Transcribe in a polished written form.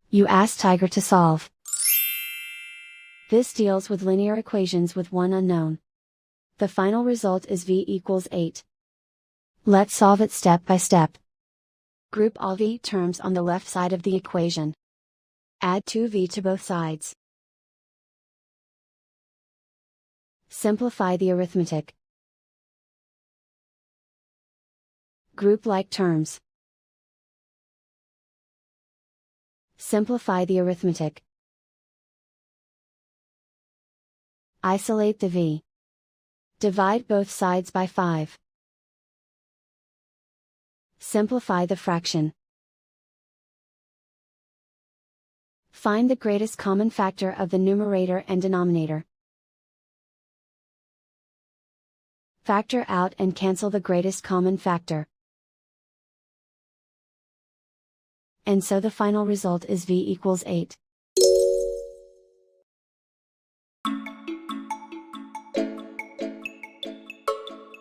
You ask Tiger to solve. This deals with linear equations with one unknown. The final result is v equals 8. Let's solve it step by step. Group all v terms on the left side of the equation. Add 2v to both sides. Simplify the arithmetic. Group like terms. Simplify the arithmetic. Isolate the v. Divide both sides by 5. Simplify the fraction. Find the greatest common factor of the numerator and denominator. Factor out and cancel the greatest common factor. And so the final result is v equals 8.